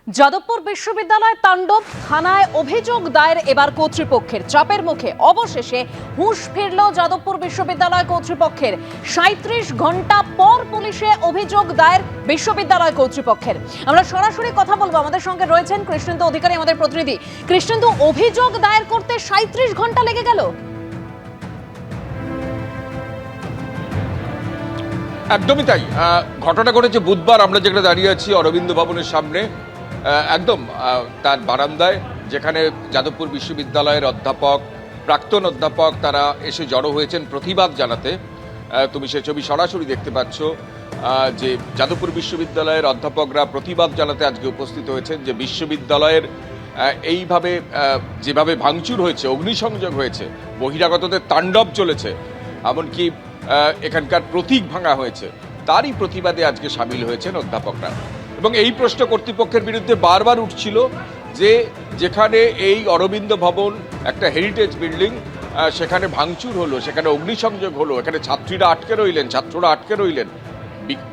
যাদবপুর বিশ্ববিদ্যালয় তাণ্ডব, থানায় অভিযোগ দায়ের এবার কর্তৃপক্ষের। চাপের মুখে অবশেষে হুঁশ ফিরল যাদবপুর বিশ্ববিদ্যালয় কর্তৃপক্ষের। ৩৭ ঘন্টা পর পুলিশে অভিযোগ দায়ের বিশ্ববিদ্যালয় কর্তৃপক্ষের। আমরা সরাসরি কথা বলবো, আমাদের সঙ্গে রয়েছেন কৃষ্ণেন্দু অধিকারী, আমাদের প্রতিনিধি। কৃষ্ণেন্দু, অভিযোগ দায়ের করতে ৩৭ ঘন্টা লেগে গেল? একদমই তাই। ঘটনা ঘটেছে বুধবার। আমরা যেখানে দাঁড়িয়ে আছি অরবিন্দ ভবনের সামনে, একদম তার বারান্দায়, যেখানে যাদবপুর বিশ্ববিদ্যালয়ের অধ্যাপক, প্রাক্তন অধ্যাপক তারা এসে জড়ো হয়েছেন প্রতিবাদ জানাতে। তুমি সে ছবি সরাসরি দেখতে পাচ্ছ যে যাদবপুর বিশ্ববিদ্যালয়ের অধ্যাপকরা প্রতিবাদ জানাতে আজকে উপস্থিত হয়েছেন যে বিশ্ববিদ্যালয়ের এইভাবে যেভাবে ভাঙচুর হয়েছে, অগ্নিসংযোগ হয়েছে, বহিরাগতদের তাণ্ডব চলেছে, এমনকি এখানকার প্রতীক ভাঙা হয়েছে, তারই প্রতিবাদে আজকে সামিল হয়েছেন অধ্যাপকরা। এবং এই প্রশ্ন কর্তৃপক্ষের বিরুদ্ধে বারবার উঠছিল যে যেখানে এই অরবিন্দ ভবন একটা হেরিটেজ বিল্ডিং, সেখানে ভাঙচুর হলো, সেখানে অগ্নিসংযোগ হলো, এখানে ছাত্ররা আটকে রইলেন,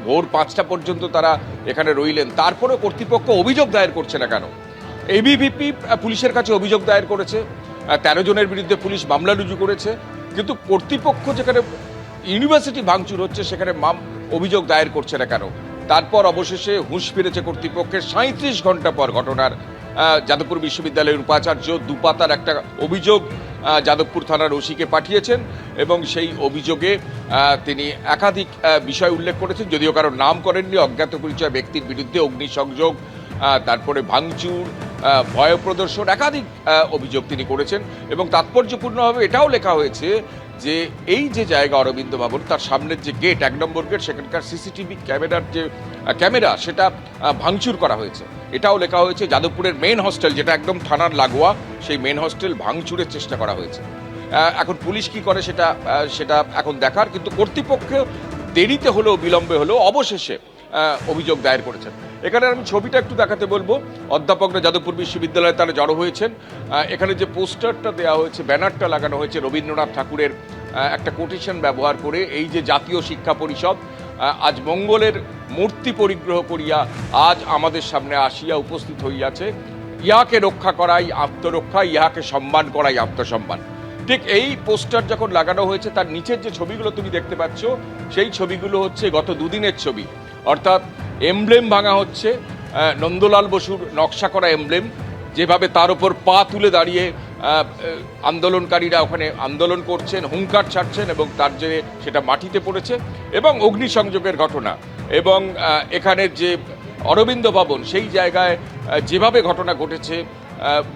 ভোর 5টা পর্যন্ত তারা এখানে রইলেন, তারপরেও কর্তৃপক্ষ অভিযোগ দায়ের করছে না কেন? এবিভিপি পুলিশের কাছে অভিযোগ দায়ের করেছে, 13 জনের বিরুদ্ধে পুলিশ মামলা রুজু করেছে, কিন্তু কর্তৃপক্ষ যেখানে ইউনিভার্সিটি ভাঙচুর হচ্ছে সেখানে অভিযোগ দায়ের করছে না কেন? তারপর অবশেষে হুঁশ ফিরেছে কর্তৃপক্ষের। ৩৭ ঘন্টা পর ঘটনার যাদবপুর বিশ্ববিদ্যালয়ের উপাচার্য দুপাতার একটা অভিযোগ যাদবপুর থানার ওসিকে পাঠিয়েছেন এবং সেই অভিযোগে তিনি একাধিক বিষয় উল্লেখ করেছেন, যদিও কারোর নাম করেননি। অজ্ঞাত পরিচয় ব্যক্তির বিরুদ্ধে অগ্নিসংযোগ, তারপরে ভাঙচুর, ভয় প্রদর্শন, একাধিক অভিযোগ তিনি করেছেন। এবং তাৎপর্যপূর্ণভাবে এটাও লেখা হয়েছে যে এই যে জায়গা অরবিন্দ ভবন, তার সামনের যে গেট, 1 নম্বর গেট, সেখানকার সিসিটিভি ক্যামেরার যে ক্যামেরা, সেটা ভাঙচুর করা হয়েছে। এটাও লেখা হয়েছে যাদবপুরের মেন হস্টেল, যেটা একদম থানার লাগোয়া, সেই মেন হস্টেল ভাঙচুরের চেষ্টা করা হয়েছে। এখন পুলিশ কি করে সেটা এখন দেখার, কিন্তু কর্তৃপক্ষ দেরিতে হলেও বিলম্বে হলেও অবশেষে অভিযোগ দায়ের করেছেন। এখানে আমি ছবিটা একটু দেখাতে বলবো। অধ্যাপকরা যাদবপুর বিশ্ববিদ্যালয়ে তারা জড়ো হয়েছেন। এখানে যে পোস্টারটা দেওয়া হয়েছে, ব্যানারটা লাগানো হয়েছে রবীন্দ্রনাথ ঠাকুরের একটা কোটেশন ব্যবহার করে, এই যে জাতীয় শিক্ষা পরিষদ আজ মঙ্গলের মূর্তি পরিগ্রহ করিয়া আজ আমাদের সামনে আসিয়া উপস্থিত হইয়াছে, ইহাকে রক্ষা করাই আত্মরক্ষা, ইহাকে সম্মান করাই আত্মসম্মান। ঠিক এই পোস্টার যখন লাগানো হয়েছে, তার নিচের যে ছবিগুলো তুমি দেখতে পাচ্ছ, সেই ছবিগুলো হচ্ছে গত দুদিনের ছবি। অর্থাৎ এমব্লেম ভাঙা হচ্ছে, নন্দলাল বসুর নকশা করা এমব্লেম, যেভাবে তার উপর পা তুলে দাঁড়িয়ে আন্দোলনকারীরা ওখানে আন্দোলন করছেন, হুঙ্কার ছাড়ছেন, এবং তার জেরে সেটা মাটিতে পড়েছে। এবং অগ্নিসংযোগের ঘটনা, এবং এখানের যে অরবিন্দ ভবন, সেই জায়গায় যেভাবে ঘটনা ঘটেছে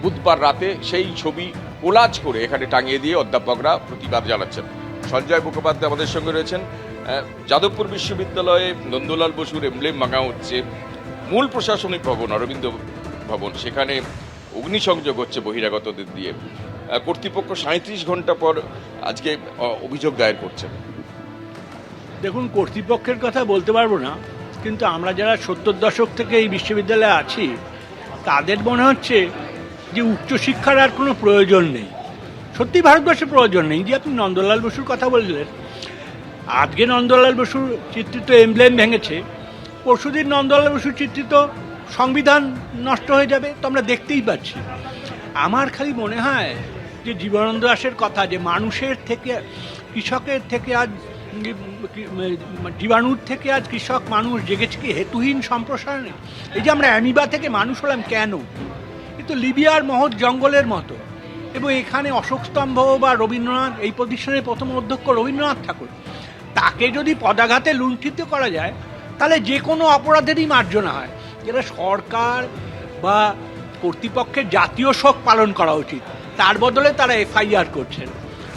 বুধবার রাতে, সেই ছবি কোলাজ করে এখানে টাঙিয়ে দিয়ে অধ্যাপকরা প্রতিবাদ জানাচ্ছেন। সঞ্জয় মুখোপাধ্যায় আমাদের সঙ্গে রয়েছেন। যাদবপুর বিশ্ববিদ্যালয়ে নন্দলাল বসুর এমব্লেম ভাঙা হচ্ছে, মূল প্রশাসনিক ভবন অরবিন্দ ভবন, সেখানে অগ্নিসংযোগ হচ্ছে বহিরাগতদের দিয়ে। কর্তৃপক্ষ ৩৭ ঘন্টা পর আজকে অভিযোগ দায়ের করছেন। দেখুন, কর্তৃপক্ষের কথা বলতে পারবো না, কিন্তু আমরা যারা ৭০ দশক থেকে এই বিশ্ববিদ্যালয়ে আছি, তাদের মনে হচ্ছে যে উচ্চশিক্ষার আর কোনো প্রয়োজন নেই। সত্যি ভারতবর্ষে প্রয়োজন নেই। যে আপনি নন্দলাল বসুর কথা বললেন, আজকে নন্দলাল বসুর চিত্রিত এমব্লেম ভেঙেছে, পরশুদিন নন্দলাল বসুর চিত্রিত সংবিধান নষ্ট হয়ে যাবে, তো আমরা দেখতেই পাচ্ছি। আমার খালি মনে হয় যে জীবনানন্দ দাশের কথা, যে মানুষের থেকে, কৃষকের থেকে আজ জীবাণুর থেকে আজ কৃষক মানুষ জেগেছে কি হেতুহীন সম্প্রসারণে। এই যে আমরা অ্যামিবা থেকে মানুষ হলাম কেন? কিন্তু লিবিয়ার মহৎ জঙ্গলের মতো। এবং এখানে অশোক স্তম্ভ বা রবীন্দ্রনাথ, এই প্রতিষ্ঠানের প্রথম অধ্যক্ষ রবীন্দ্রনাথ ঠাকুর, তাকে যদি পদাঘাতে লুণ্ঠিত করা যায়, তাহলে যে কোনো অপরাধেরই মার্জনা হয়। যেটা সরকার বা কর্তৃপক্ষের জাতীয় শোক পালন করা উচিত, তার বদলে তারা এফআইআর করছেন।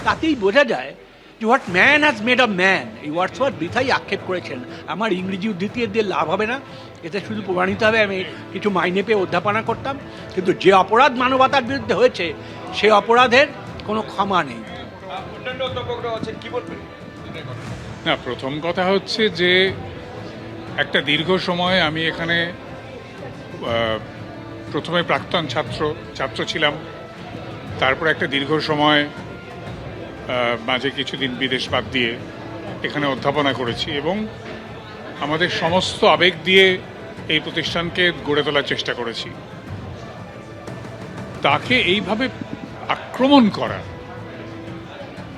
তাতেই বোঝা যায় যে what man has made of man. এই ওয়ার্ডসওয়ার্থ বৃথাই আক্ষেপ করেছেন। আমার ইংরেজি উদ্ধৃতি দিয়ে লাভ হবে না, এতে শুধু প্রমাণিত হবে আমি কিছু মাইনে পেয়ে অধ্যাপনা করতাম। কিন্তু যে অপরাধ মানবতার বিরুদ্ধে হয়েছে, সে অপরাধের কোনো ক্ষমা নেই। না, প্রথম কথা হচ্ছে যে একটা দীর্ঘ সময় আমি এখানে প্রথমে প্রাক্তন ছাত্র ছিলাম, তারপর একটা দীর্ঘ সময় মাঝে কিছুদিন বিদেশ বাদ দিয়ে এখানে অধ্যাপনা করেছি, এবং আমাদের সমস্ত আবেগ দিয়ে এই প্রতিষ্ঠানকে গড়ে তোলার চেষ্টা করেছি, তাকে এইভাবে আক্রমণ করা,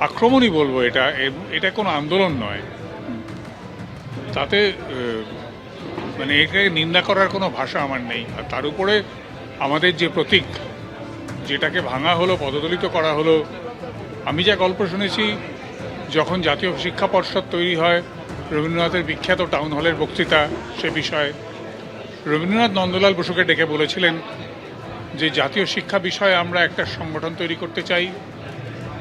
আক্রমণই বলবো এটা, এটা কোনো আন্দোলন নয়, তাতে মানে এটাকে নিন্দা করার কোনো ভাষা আমার নেই। আর তার উপরে আমাদের যে প্রতীক, যেটাকে ভাঙা হলো, পদদলিত করা হলো, আমি যা গল্প শুনেছি, যখন জাতীয় শিক্ষা পর্ষদ তৈরি হয়, রবীন্দ্রনাথের বিখ্যাত টাউন হলের বক্তৃতা সে বিষয়ে, রবীন্দ্রনাথ নন্দলাল বসুকে ডেকে বলেছিলেন যে জাতীয় শিক্ষা বিষয়ে আমরা একটা সংগঠন তৈরি করতে চাই,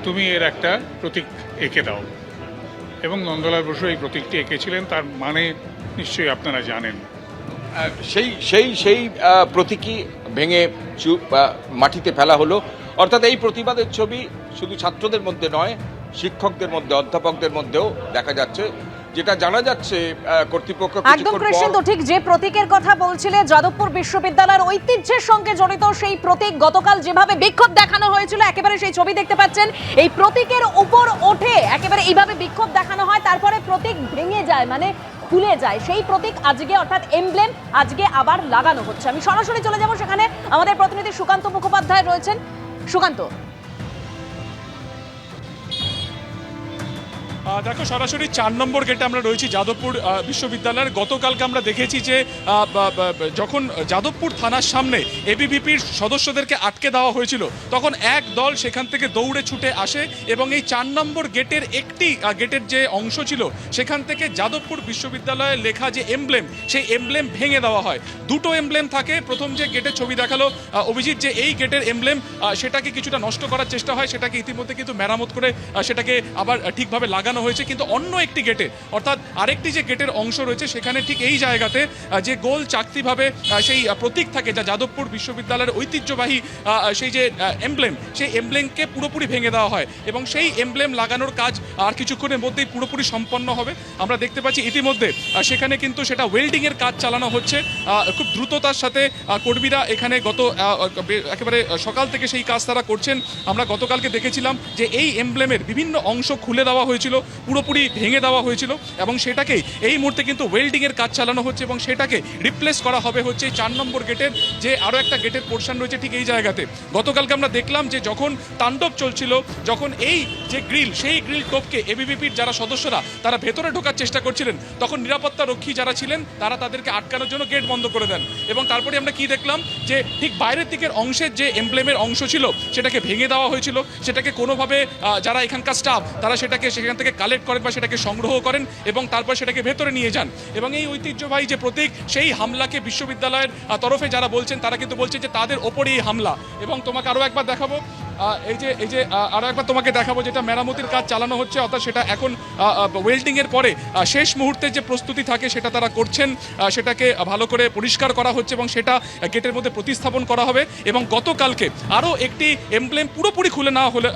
তুমি এর একটা প্রতীক এঁকে দাও। এবং নন্দলাল বসু এই প্রতীকটি এঁকেছিলেন, তার মানে নিশ্চয়ই আপনারা জানেন। সেই প্রতীকী ভেঙে মাটিতে ফেলা হলো। অর্থাৎ এই প্রতিবাদের ছবি শুধু ছাত্রদের মধ্যে নয়, শিক্ষকদের মধ্যে, অধ্যাপকদের মধ্যেও দেখা যাচ্ছে। যেটা জানা যাচ্ছে কর্তৃপক্ষ একদম কৃষ্ণ, ঠিক যে প্রতীকের কথা বলছিলে, যাদবপুর বিশ্ববিদ্যালয়ের ঐতিহ্যের সঙ্গে জড়িত সেই প্রতীক গতকাল যেভাবে বিক্ষোভ দেখানো হয়েছিল, একেবারে সেই ছবি দেখতে পাচ্ছেন। এই প্রতীকের উপর ওঠে একেবারে এইভাবে বিক্ষোভ দেখানো হয়, তারপরে প্রতীক ভেঙে যায়, মানে খুলে যায়। সেই প্রতীক আজকে, অর্থাৎ এমব্লেম, আজকে আবার লাগানো হচ্ছে। আমি সরাসরি চলে যাব সেখানে, আমাদের প্রতিনিধি সুকান্ত মুখোপাধ্যায় রয়েছেন। সুকান্ত, দেখো, সরাসরি 4 নম্বর গেটে আমরা রয়েছি যাদবপুর বিশ্ববিদ্যালয়ের। গতকালকে আমরা দেখেছি যে যখন যাদবপুর থানার সামনে এবিভিপির সদস্যদেরকে আটকে দেওয়া হয়েছিল, তখন এক দল সেখান থেকে দৌড়ে ছুটে আসে এবং এই 4 নম্বর গেটের একটি গেটের যে অংশ ছিল সেখান থেকে যাদবপুর বিশ্ববিদ্যালয়ে লেখা যে এমব্লেম, সেই এমব্লেম ভেঙে দেওয়া হয়। দুটো এমব্লেম থাকে। প্রথম যে গেটের ছবি দেখালো অভিজিৎ, যে এই গেটের এমব্লেম, সেটাকে কিছুটা নষ্ট করার চেষ্টা হয়, সেটাকে ইতিমধ্যে কিন্তু মেরামত করে সেটাকে আবার ঠিকভাবে লাগানো হয়েছে। কিন্তু অন্য একটি গেটে, অর্থাৎ আরেকটি যে গেটের অংশ রয়েছে, সেখানে ঠিক এই জায়গাতে যে গোল চাকতিভাবে সেই প্রতীক থাকে, যা যাদবপুর বিশ্ববিদ্যালয়ের ঐতিহ্যবাহী সেই যে এমব্লেম, সেই এমব্লেমকে পুরোপুরি ভেঙে দেওয়া হয় এবং সেই এমব্লেম লাগানোর কাজ আর কিছুক্ষণের মধ্যেই পুরোপুরি সম্পন্ন হবে। আমরা দেখতে পাচ্ছি ইতিমধ্যে সেখানে কিন্তু সেটা ওয়েল্ডিংয়ের কাজ চালানো হচ্ছে খুব দ্রুততার সাথে। কর্মীরা এখানে একেবারে সকাল থেকে সেই কাজ তারা করছেন। আমরা গতকালকে দেখেছিলাম যে এই এমব্লেমের বিভিন্ন অংশ খুলে দেওয়া হয়েছিল, পুরোপুরি ভেঙে দেওয়া হয়েছিল এবং সেটাকেই এই মুহূর্তে কিন্তু ওয়েল্ডিংয়ের কাজ চালানো হচ্ছে এবং সেটাকে রিপ্লেস করা হবে হচ্ছে 4 নম্বর গেটের যে আরও একটা গেটের পোর্শন রয়েছে ঠিক এই জায়গাতে। গতকালকে আমরা দেখলাম যে যখন তাণ্ডব চলছিল, যখন এই যে গ্রিল, সেই গ্রিল টোপকে এবিভিপির যারা সদস্যরা তারা ভেতরে ঢোকার চেষ্টা করছিলেন, তখন নিরাপত্তা রক্ষী যারা ছিলেন তারা তাদেরকে আটকানোর জন্য গেট বন্ধ করে দেন। এবং তারপরে আমরা কি দেখলাম যে ঠিক বাইরের দিকের অংশের যে এমব্লেমের অংশ ছিল সেটাকে ভেঙে দেওয়া হয়েছিল। সেটাকে কোনোভাবে যারা এখানকার স্টাফ তারা সেটাকে সেখান থেকে কালেক্ট করেন বা সেটাকে সংগ্রহ করেন এবং তারপর সেটাকে ভেতরে নিয়ে যান। এবং এই ঐতিহ্যবাহী যে প্রতীক, সেই হামলাকে বিশ্ববিদ্যালয়ের তরফে যারা বলছেন তারা কিন্তু বলছেন যে তাদের ওপরেই হামলা। এবং তোমাকে আরও একবার দেখাবো, এই যে আরও একবার তোমাকে দেখাবো যেটা মেরামতির কাজ চালানো হচ্ছে, অর্থাৎ সেটা এখন ওয়েল্ডিংয়ের পরে শেষ মুহূর্তে যে প্রস্তুতি থাকে সেটা তারা করছেন, সেটাকে ভালো করে পরিষ্কার করা হচ্ছে এবং সেটা গেটের মধ্যে প্রতিস্থাপন করা হবে। এবং গতকালকে আরও একটি এমব্লেম পুরোপুরি খুলে না হলে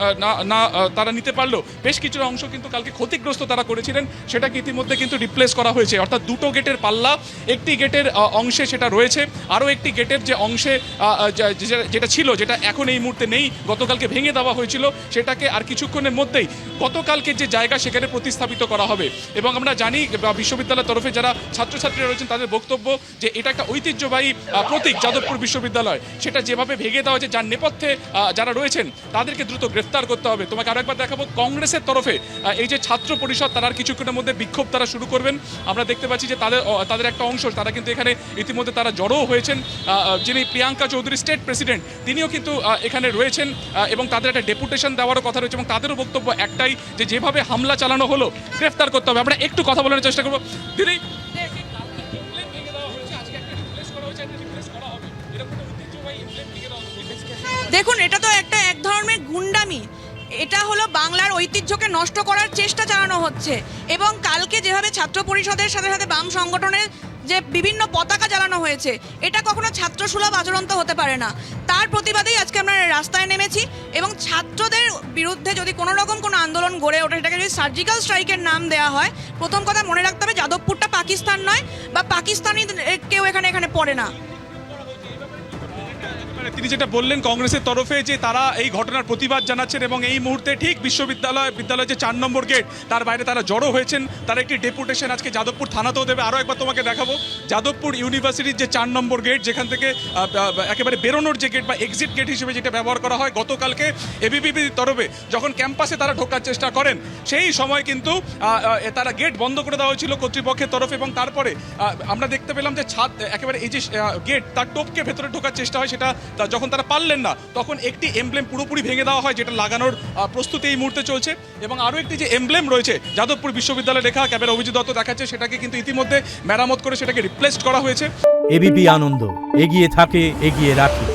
না তারা নিতে পারলো, বেশ কিছু অংশ কিন্তু কালকে ক্ষতিগ্রস্ত তারা করেছিলেন, সেটাকে ইতিমধ্যে কিন্তু রিপ্লেস করা হয়েছে। অর্থাৎ দুটো গেটের পাল্লা, একটি গেটের অংশে সেটা রয়েছে, আরও একটি গেটের যে অংশে যেটা ছিল, যেটা এখন এই মুহূর্তে নেই, গতকালকে ভেঙে দেওয়া হয়েছিল, সেটাকে আর কিছুক্ষণের মধ্যেই গতকালকে যে জায়গা সেখানে প্রতিস্থাপিত করা হবে। এবং আমরা জানি বিশ্ববিদ্যালয়ের তরফে যারা ছাত্রছাত্রীরা রয়েছেন তাদের বক্তব্য যে এটা একটা ঐতিহ্যবাহী প্রতীক যাদবপুর বিশ্ববিদ্যালয়, সেটা যেভাবে ভেঙে দেওয়া হয়েছে, যার নেপথ্যে যারা রয়েছেন তাদেরকে দ্রুত গ্রেফতার করতে হবে। তোমাকে আরো একবার দেখাবো, কংগ্রেসের তরফে এই যে ছাত্র পরিষদ, তারা আর কিছুক্ষণের মধ্যে বিক্ষোভ তারা শুরু করবেন। আমরা দেখতে পাচ্ছি যে তাদের একটা অংশ তারা কিন্তু এখানে ইতিমধ্যে তারা জড়ো হয়েছেন। যিনি প্রিয়াঙ্কা চৌধুরী স্টেট প্রেসিডেন্ট, তিনিও কিন্তু এখানে রয়েছেন এবং তাদের একটা ডেপুটেশন দেওয়ারও কথা রয়েছে এবং তাদেরও বক্তব্য একটাই যে যেভাবে হামলা চালানো হলো গ্রেফতার করতে হবে। আমরা একটু কথা বলার চেষ্টা করবো। দিদি, দেখুন, এটা তো এক ধরনের গুন্ডামি। এটা হলো বাংলার ঐতিহ্যকে নষ্ট করার চেষ্টা চালানো হচ্ছে। এবং কালকে যেভাবে ছাত্র পরিষদের সাথে সাথে বাম সংগঠনের যে বিভিন্ন পতাকা জ্বালানো হয়েছে, এটা কখনো ছাত্রসুলভ আচরণ তো হতে পারে না। তার প্রতিবাদেই আজকে আমরা রাস্তায় নেমেছি এবং ছাত্রদের বিরুদ্ধে যদি কোনো রকম কোনো আন্দোলন গড়ে ওঠে, সেটাকে যদি সার্জিক্যাল স্ট্রাইকের নাম দেওয়া হয়, প্রথম কথা মনে রাখতে হবে যাদবপুরটা পাকিস্তান নয় বা পাকিস্তানি কেউ এখানে পড়ে না। মানে তিনি যেটা বললেন কংগ্রেসের তরফে যে তারা এই ঘটনার প্রতিবাদ জানাচ্ছেন এবং এই মুহূর্তে ঠিক বিদ্যালয়ের যে 4 নম্বর গেট তার বাইরে তারা জড়ো হয়েছেন। তারা একটি ডেপুটেশন আজকে যাদবপুর থানাতেও দেবে। আরও একবার তোমাকে দেখাবো যাদবপুর ইউনিভার্সিটির যে 4 নম্বর গেট, যেখান থেকে একেবারে বেরোনোর যে গেট বা এক্সিট গেট হিসেবে যেটা ব্যবহার করা হয়, গতকালকে এবিভিপির তরফে যখন ক্যাম্পাসে তারা ঢোকার চেষ্টা করেন সেই সময় কিন্তু তারা গেট বন্ধ করে দেওয়া হয়েছিল কর্তৃপক্ষের তরফে এবং তারপরে আমরা দেখতে পেলাম যে ছাদ একেবারে এই যে গেট তার টোপকে ভেতরে ঢোকার চেষ্টা হয়, সেটা যখন তারা পারলেন না তখন একটি এমব্লেম পুরোপুরি ভেঙে দেওয়া হয়, যেটা লাগানোর প্রস্তুতি এই মুহূর্তে চলছে। এবং আরও একটি যে এমব্লেম রয়েছে যাদবপুর বিশ্ববিদ্যালয়ে লেখা ক্যামেরা অভিজিৎ দত্ত দেখাচ্ছে, সেটাকে কিন্তু ইতিমধ্যে মেরামত করে সেটাকে রিপ্লেস করা হয়েছে। এবিপি আনন্দ, এগিয়ে থাকে, এগিয়ে রাখে।